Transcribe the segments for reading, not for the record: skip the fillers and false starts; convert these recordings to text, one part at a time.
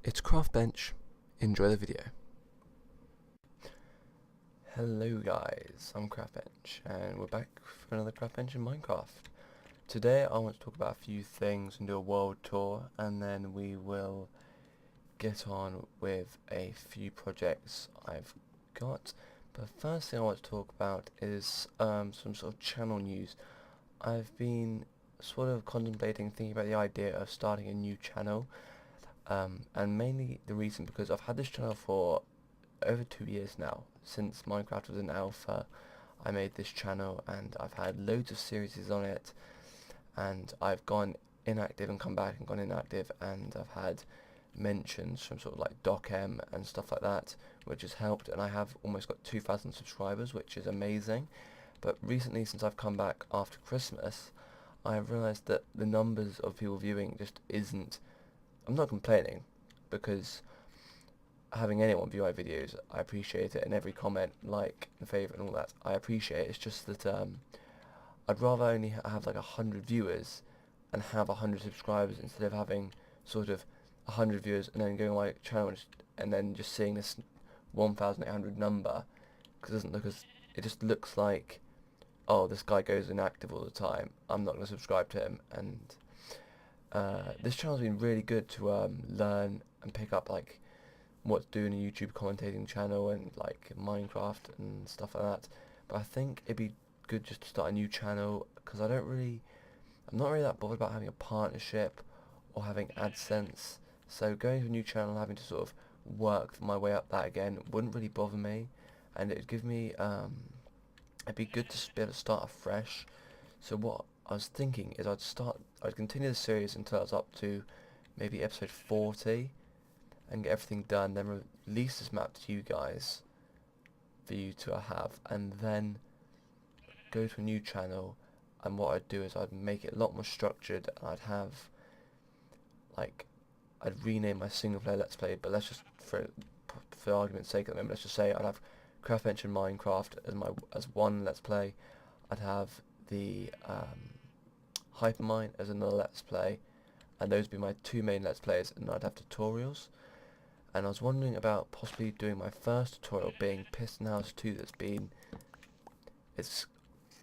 It's Craftbench. Enjoy the video. Hello guys, I'm Craftbench and we're back for another Craftbench in Minecraft. Today I want to talk about a few things and do a world tour, and then we will get on with a few projects I've got. But the first thing I want to talk about is some sort of channel news. I've been sort of thinking about the idea of starting a new channel. And mainly the reason because I've had this channel for over 2 years now. Since Minecraft was in alpha, I made this channel and I've had loads of series on it, and I've gone inactive and come back and gone inactive, and I've had mentions from sort of like DocM and stuff like that, which has helped, and I have almost got 2,000 subscribers, which is amazing. But recently, since I've come back after Christmas, I've realised that the numbers of people viewing just isn't. I'm not complaining, because having anyone view my videos, I appreciate it, and every comment, like, and favourite and all that, I appreciate it. It's just that I'd rather only have like 100 viewers and have 100 subscribers instead of having sort of 100 viewers and then going on my channel and then just seeing this 1,800 number, because it just looks like, oh, this guy goes inactive all the time, I'm not going to subscribe to him. And this channel's been really good to learn and pick up like what to do in a YouTube commentating channel and like Minecraft and stuff like that. But I think it'd be good just to start a new channel, because I'm not really that bothered about having a partnership or having AdSense. So going to a new channel and having to sort of work my way up that again wouldn't really bother me, and it'd give me it'd be good to be able to start afresh. So what I was thinking is I'd continue the series until I was up to maybe episode 40 and get everything done, then release this map to you guys for you to have, and then go to a new channel. And what I'd do is I'd make it a lot more structured, and I'd rename my single player Let's Play, but let's just, for argument's sake at the moment, let's just say I'd have Craftbench and Minecraft as one Let's Play. I'd have the Hypermine as another Let's Play, and those would be my two main Let's Plays, and I'd have tutorials. And I was wondering about possibly doing my first tutorial being Piston House 2. It's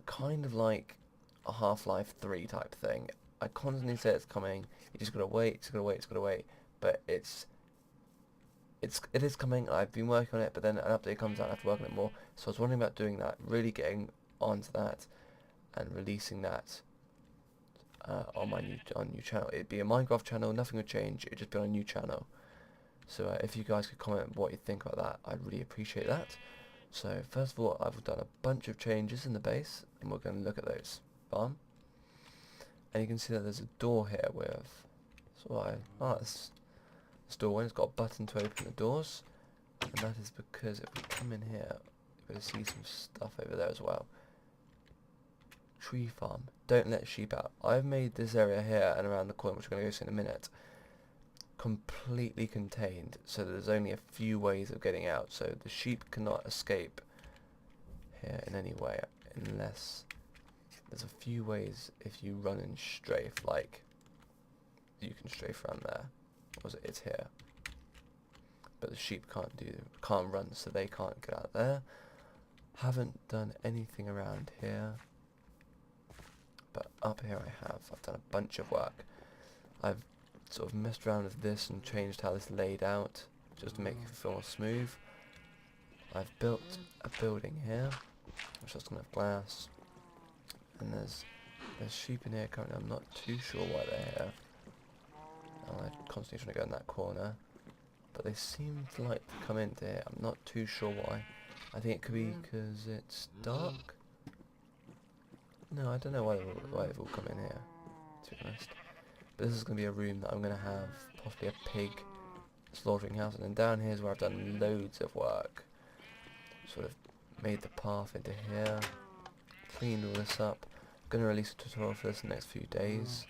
kind of like a Half-Life 3 type thing. I constantly say it's coming, you just gotta wait, but it is coming. I've been working on it, but then an update comes out, I have to work on it more. So I was wondering about doing that, really getting onto that and releasing that on my new channel. It'd be a Minecraft channel, nothing would change, it'd just be on a new channel. So if you guys could comment what you think about that, I'd really appreciate that. So first of all, I've done a bunch of changes in the base, and we're going to look at those. Bam. And you can see that there's a door here with, this door, and it's got a button to open the doors, and that is because if we come in here, you're going to see some stuff over there as well. Tree farm. Don't let sheep out. I've made this area here and around the corner, which we're going to go to in a minute, completely contained, so that there's only a few ways of getting out. So the sheep cannot escape here in any way, unless there's a few ways if you run and strafe, like you can strafe around there. It's here, but the sheep can't run, so they can't get out there. Haven't done anything around here, but up here I've done a bunch of work. I've sort of messed around with this and changed how this laid out just to make it feel more smooth. I've built a building here which is going to have glass, and there's sheep in here currently. I'm not too sure why they're here. I'm constantly trying to go in that corner, but they seem to like to come into here. I'm not too sure why. I think it could be because it's dark. No, I don't know why they've all come in here, to be honest. But this is going to be a room that I'm going to have possibly a pig slaughtering house, and then down here is where I've done loads of work. Sort of made the path into here, cleaned all this up. I'm going to release a tutorial for this in the next few days.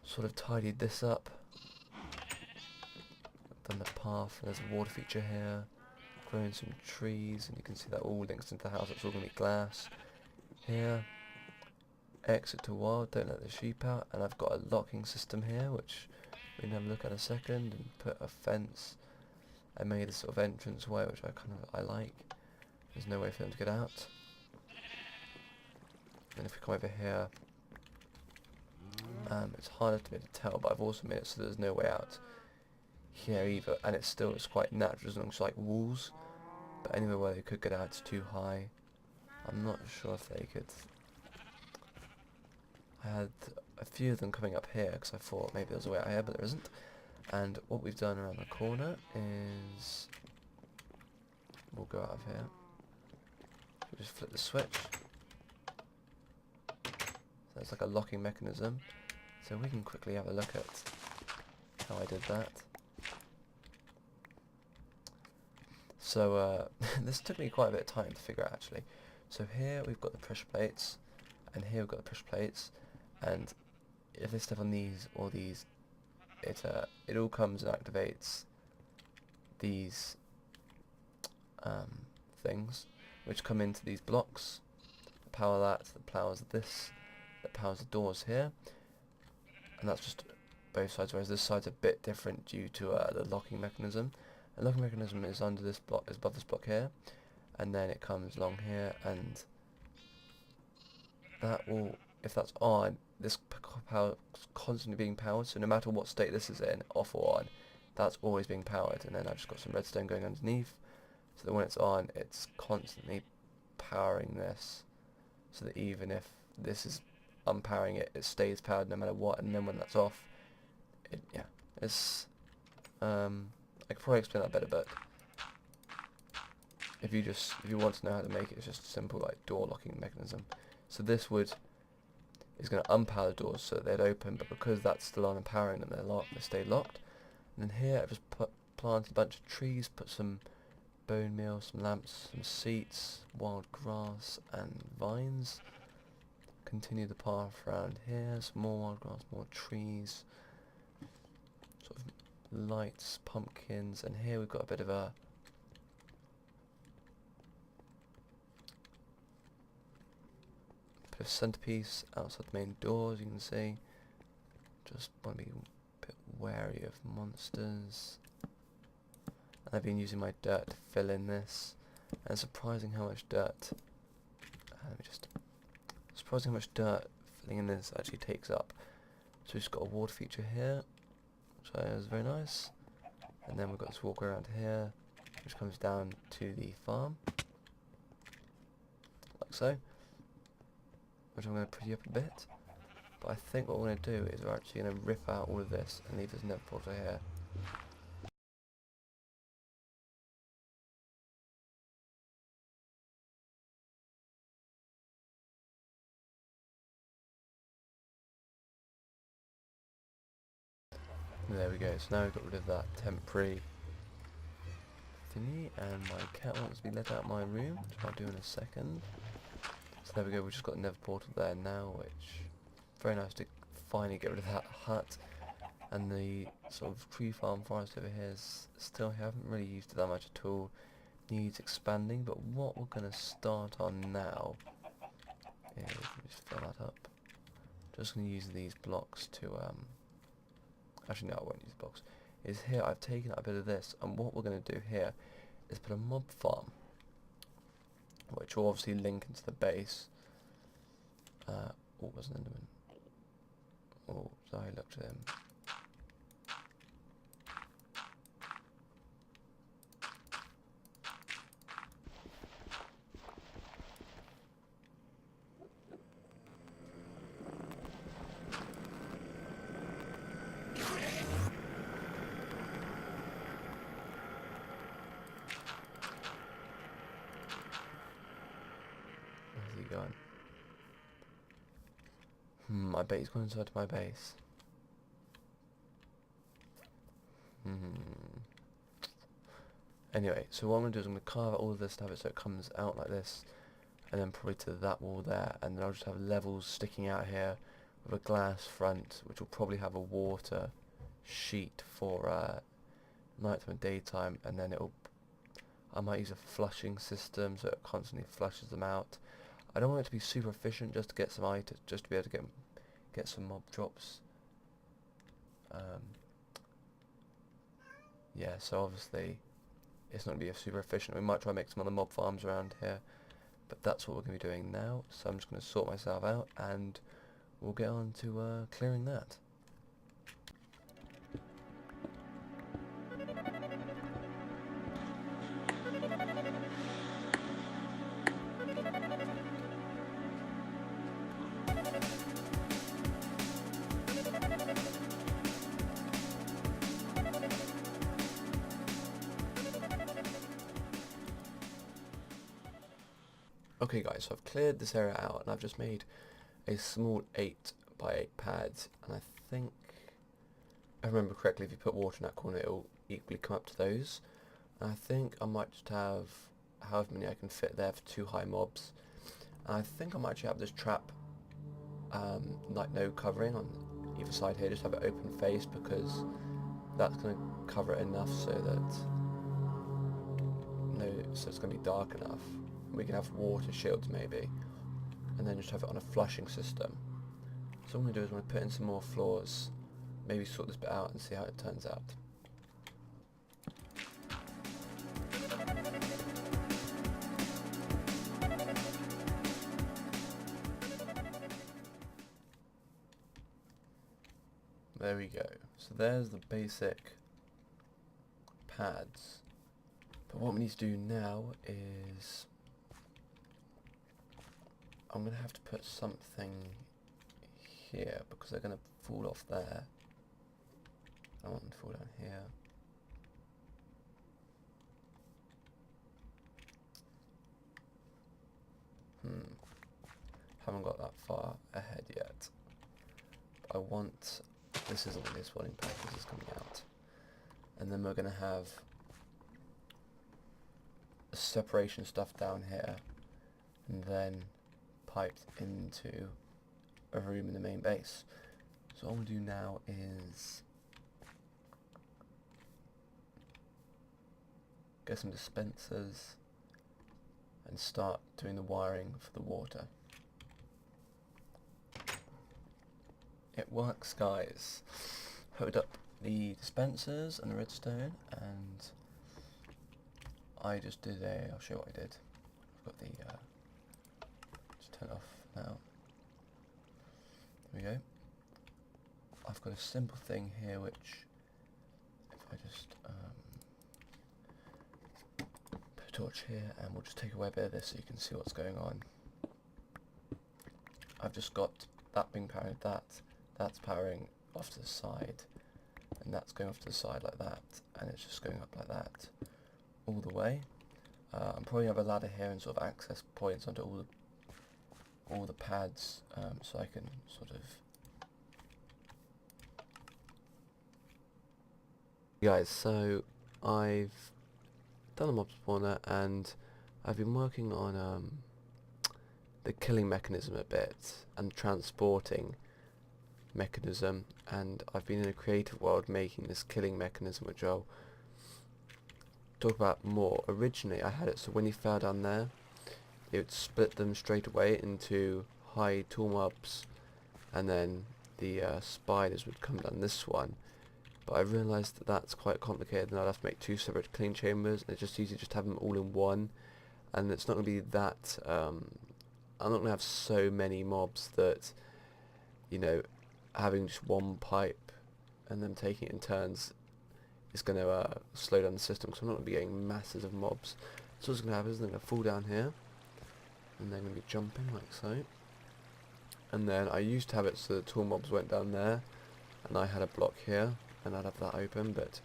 Sort of tidied this up. Done the path, there's a water feature here. Grown some trees, and you can see that all links into the house. It's all going to be glass. Here, exit to wild, don't let the sheep out, and I've got a locking system here which we can have a look at in a second, and put a fence and made a sort of entrance way, which I like. There's no way for them to get out. And if we come over here, it's harder to be able to tell, but I've also made it so there's no way out here either, and it's quite natural as long as it's like walls. But anywhere where they could get out, it's too high. I'm not sure if they could. I had a few of them coming up here because I thought maybe there was a way out here, but there isn't. And what we've done around the corner is we'll go out of here. We'll just flip the switch. So it's like a locking mechanism. So we can quickly have a look at how I did that. So this took me quite a bit of time to figure out actually. So here we've got the pressure plates, and here we've got the pressure plates, and if they step on these or these, it all comes and activates these things, which come into these blocks. Power that powers this, that powers the doors here, and that's just both sides. Whereas this side's a bit different due to the locking mechanism. The locking mechanism is under this block, is above this block here, and then it comes along here, and that will, if that's on, this power is constantly being powered, so no matter what state this is in, off or on, that's always being powered. And then I've just got some redstone going underneath, so that when it's on, it's constantly powering this, so that even if this is unpowering it, it stays powered no matter what. And then when that's off, it's I could probably explain that better, but if you want to know how to make it, it's just a simple like door locking mechanism. So this is going to unpower the doors so that they'd open, but because that's still on and powering them, they stay locked. And then here I've just planted a bunch of trees, put some bone meal, some lamps, some seats, wild grass and vines. Continue the path around here, some more wild grass, more trees, sort of lights, pumpkins, and here we've got a bit of a centerpiece outside the main doors. You can see, just want to be a bit wary of monsters. And I've been using my dirt to fill in this, and it's surprising how much dirt. Surprising how much dirt filling in this actually takes up. So we've just got a water feature here, which is very nice, and then we've got this walkway around here, which comes down to the farm, like so, which I'm going to pretty up a bit. But I think what we're going to do is we're actually going to rip out all of this and leave this nether portal here. There we go, so now we've got rid of that temporary thingy, and my cat wants to be let out my room, which I'll do in a second. So there we go, we've just got a nether portal there now, which very nice to finally get rid of that hut. And the sort of tree farm forest over here is still, haven't really used it that much at all, needs expanding. But what we're going to start on now is, let me just fill that up, just going to use these blocks to actually, no, I won't use blocks. Is here I've taken out a bit of this, and what we're going to do here is put a mob farm, which will obviously link into the base. Oh, was an Enderman. Oh, sorry, looked at him. Going. I bet he's gone inside my base. Anyway, so what I'm going to do is I'm going to carve out all of this stuff so it comes out like this, and then probably to that wall there, and then I'll just have levels sticking out here with a glass front, which will probably have a water sheet for nighttime and daytime, and then I might use a flushing system so it constantly flushes them out. I don't want it to be super efficient, just to get some items, just to be able to get some mob drops. yeah, so obviously it's not going to be super efficient. We might try and make some other mob farms around here, but that's what we're going to be doing now. So I'm just going to sort myself out and we'll get on to clearing that. Okay guys, so I've cleared this area out and I've just made a small 8x8 pad, and I think, if I remember correctly, if you put water in that corner it'll equally come up to those. And I think I might just have however many I can fit there for 2 high mobs. And I think I might actually have this trap like no covering on either side here, just have it open face, because that's going to cover it enough so that so it's going to be dark enough. We can have water shields maybe, and then just have it on a flushing system. So what I'm going to do is I'm going to put in some more floors, maybe sort this bit out and see how it turns out. There we go. So there's the basic pads. But what we need to do now is I'm going to have to put something here because they're going to fall off there. I want them to fall down here. Haven't got that far ahead yet. But I want, this isn't really a spawning pad, this is coming out. And then we're going to have separation stuff down here, and then piped into a room in the main base. So all we'll do now is get some dispensers and start doing the wiring for the water. It works, guys. Hooked up the dispensers and the redstone, and I just did I'll show you what I did. I've got the, just turn it off now. There we go. I've got a simple thing here which, if I just put a torch here, and we'll just take away a bit of this so you can see what's going on. I've just got that being powered, that's powering off to the side, and that's going off to the side like that, and it's just going up like that all the way. I'm probably have a ladder here and sort of access points onto all the pads, so I can sort of. Guys, so I've done a mob spawner and I've been working on the killing mechanism a bit and transporting mechanism, and I've been in a creative world making this killing mechanism, which I'll talk about more. Originally I had it so when you fell down there it would split them straight away into high tool mobs, and then the spiders would come down this one, but I realised that that's quite complicated and I'd have to make 2 separate killing chambers, and it's just easier just to have them all in one, and it's not going to be that I'm not going to have so many mobs that, you know, having just one pipe and them taking it in turns is going to slow down the system, because I'm not going to be getting masses of mobs. So what's going to happen is they're going to fall down here, and they're going to be jumping like so. And then I used to have it so the tool mobs went down there, and I had a block here, and I'd have that open, but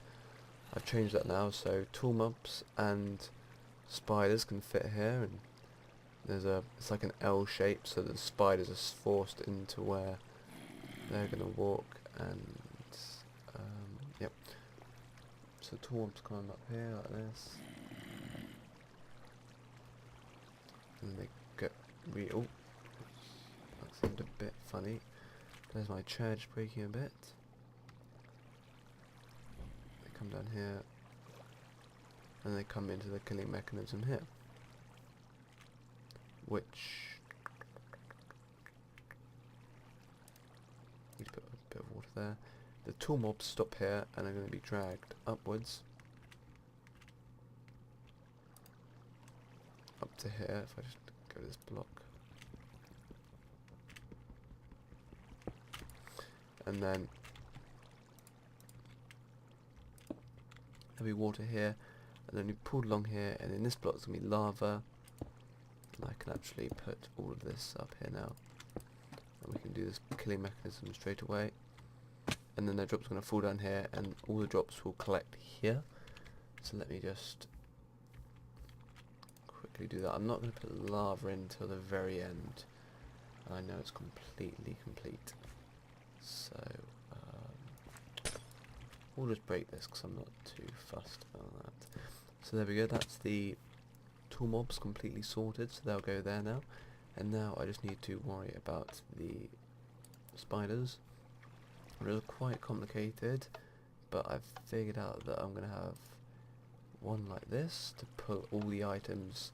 I've changed that now, so tool mobs and spiders can fit here, and it's like an L shape, so the spiders are forced into where they're going to walk, and yep. So the tool mobs climb up here like this, and they get real. That seemed a bit funny. There's my chair just breaking a bit. They come down here, and they come into the killing mechanism here, which need to put a bit of water there. The tool mobs stop here and are going to be dragged upwards to here, if I just go to this block, and then there'll be water here, and then you pull along here, and in this block there's going to be lava, and I can actually put all of this up here now, and we can do this killing mechanism straight away, and then the drop's going to fall down here, and all the drops will collect here. So let me just quickly do that. I'm not going to put lava in until the very end, and I know it's completely complete, so we'll just break this because I'm not too fussed about that. So there we go, that's the tool mobs completely sorted, so they'll go there now. And now I just need to worry about the spiders. They're quite complicated, but I've figured out that I'm going to have one like this to pull all the items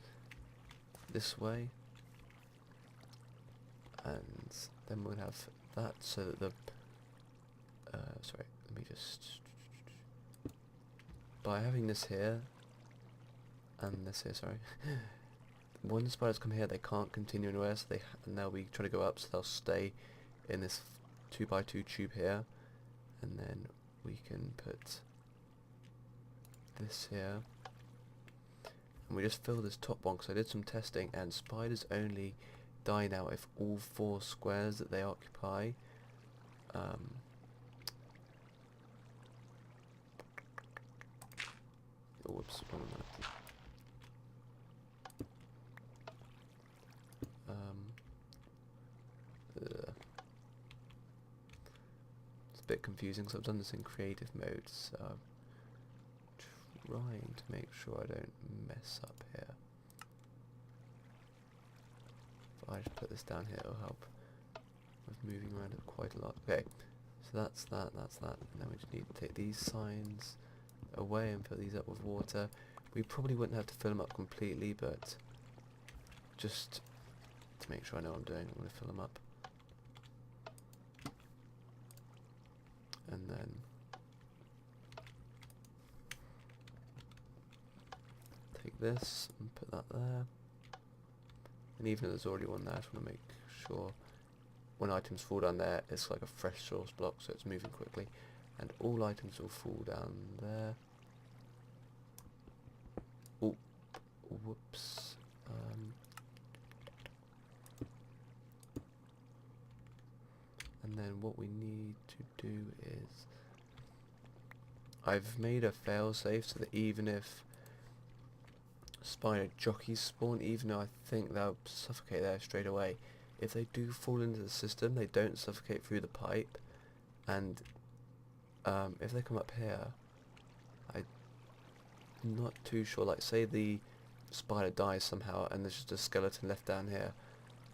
this way, and then we're going to have that so that the sorry, let me just, by having this here and this here, sorry, when the spiders come here they can't continue anywhere, so and now we try to go up, so they'll stay in this 2x2 tube here, and then we can put this here, and we just fill this top one because I did some testing, and spiders only die now if all 4 squares that they occupy whoops, wrong one. It's a bit confusing because I've done this in creative mode, so I'm trying to make sure I don't mess up here. If I just put this down here, it'll help with moving around it quite a lot. Okay, so that's that, and then we just need to take these signs away and fill these up with water. We probably wouldn't have to fill them up completely, but just to make sure I know what I'm doing, I'm going to fill them up. And then take this and put that there. And even if there's already one there, I just want to make sure when items fall down there, it's like a fresh source block, so it's moving quickly. And all items will fall down there. Oh, whoops. And then what we need to do is, I've made a failsafe so that even if spider jockeys spawn, even though I think they'll suffocate there straight away, if they do fall into the system, they don't suffocate through the pipe. And if they come up here, I'm not too sure, like say the spider dies somehow and there's just a skeleton left down here,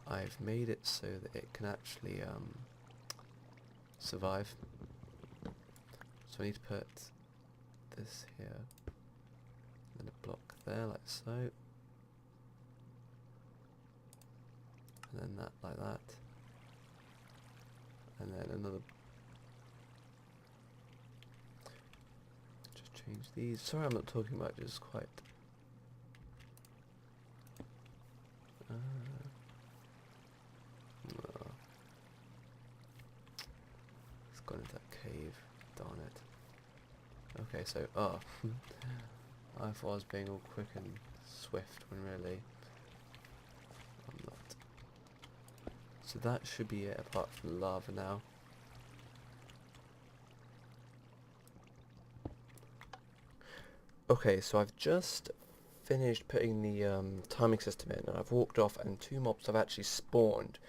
I've made it so that it can actually survive. So I need to put this here, and a block there like so, and then that like that, and then another. Just change these. Sorry I'm not talking much, it's quite it's gone into that cave, darn it. Okay, so, I thought I was being all quick and swift when really I'm not. So that should be it apart from lava now. Okay, so I've just finished putting the timing system in, and I've walked off and 2 mobs have actually spawned,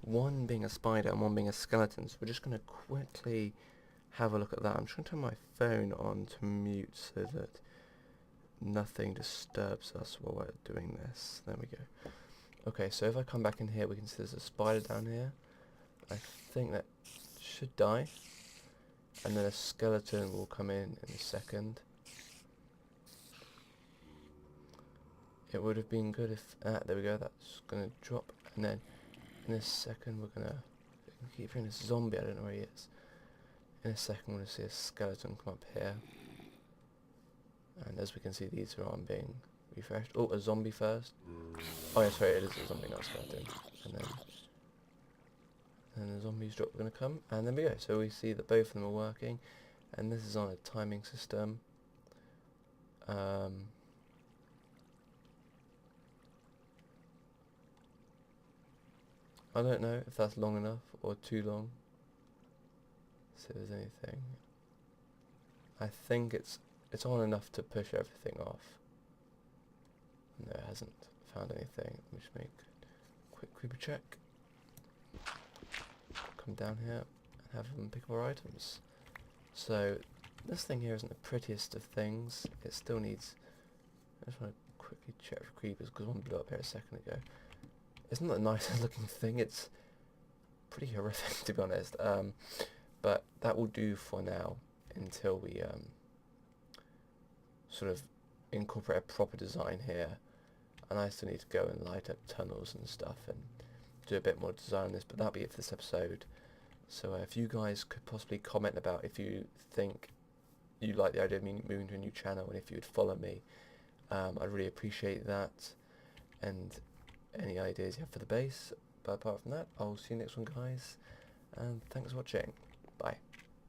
one being a spider and one being a skeleton, so we're just going to quickly have a look at that. I'm just going to turn my phone on to mute so that nothing disturbs us while we're doing this. There we go. Okay, so if I come back in here, we can see there's a spider down here. I think that should die, and then a skeleton will come in a second. It would have been good if, there we go, that's going to drop, and then in a second we're going to keep hearing this zombie, I don't know where he is. In a second we're going to see a skeleton come up here, and as we can see these are on being refreshed. Oh, a zombie first. Oh yeah, sorry, it is a zombie, not a skeleton. And then the zombies drop are going to come, and there we go. So we see that both of them are working, and this is on a timing system. I don't know if that's long enough or too long. See if there's anything. I think it's on enough to push everything off. No, it hasn't found anything. Let me just make a quick creeper check. Come down here and have them pick up our items. So this thing here isn't the prettiest of things. It still needs... I just want to quickly check for creepers because one blew up here a second ago. It's not the nicest looking thing. It's pretty horrific, to be honest. But that will do for now until we sort of incorporate a proper design here. And I still need to go and light up tunnels and stuff and do a bit more design on this, but that'll be it for this episode. So if you guys could possibly comment about if you think you like the idea of me moving to a new channel and if you would follow me, I'd really appreciate that, and any ideas you have for the base. But apart from that, I'll see you next one, guys, and thanks for watching.